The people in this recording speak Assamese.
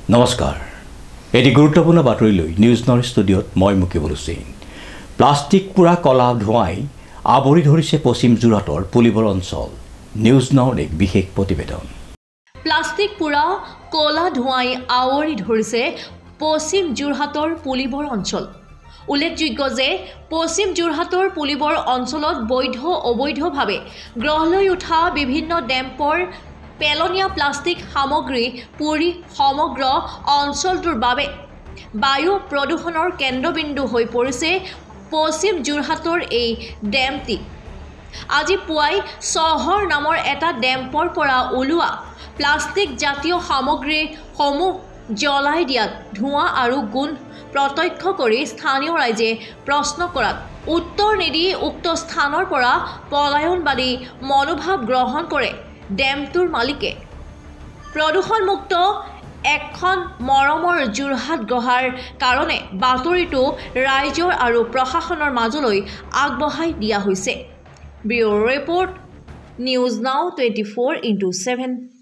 নমস্কাৰ এটি গুৰুত্বপূৰ্ণ বাতৰি লৈ নিউজ নৰ্থ ষ্টুডিঅ'ত মই মুকিবুল হুছেইন প্লাষ্টিক পুৰা কলা ধোঁৱাই আৱৰি ধৰিছে পশ্চিম যোৰহাটৰ পুলিবৰ অঞ্চল নিউজ নৰ্থ এক বিশেষ প্ৰতিবেদন প্লাষ্টিক পুৰা কলা ধোঁৱাই আৱৰি ধৰিছে পশ্চিম যোৰহাটৰ পুলিবৰ অঞ্চল উল্লেখযোগ্য যে পশ্চিম যোৰহাটৰ পুলিবৰ অঞ্চলত বৈধ অবৈধভাৱে গ্ৰহ লৈ উঠা বিভিন্ন ডেম্পৰ পেলনীয়া প্লাষ্টিক সামগ্ৰী পুৰি সমগ্ৰ অঞ্চলটোৰ বাবে বায়ু প্ৰদূষণৰ কেন্দ্ৰবিন্দু হৈ পৰিছে পশ্চিম যোৰহাটৰ এই ডেমটি আজি পুৱাই চহৰ নামৰ এটা ডেম্পৰ পৰা ওলোৱা প্লাষ্টিক জাতীয় সামগ্ৰীসমূহ জ্বলাই দিয়াত ধোঁৱা আৰু গুণ প্ৰত্যক্ষ কৰি স্থানীয় ৰাইজে প্ৰশ্ন কৰাত উত্তৰ নিদি উক্ত স্থানৰ পৰা পলায়নবাদী মনোভাৱ গ্ৰহণ কৰে ডেমটোৰ মালিকে প্ৰদূষণমুক্ত এখন মৰমৰ যোৰহাট গঢ়াৰ কাৰণে বাতৰিটো ৰাইজৰ আৰু প্ৰশাসনৰ মাজলৈ আগবঢ়াই দিয়া হৈছে ব্যুৰ ৰিপৰ্ট নিউজ নাও 24/7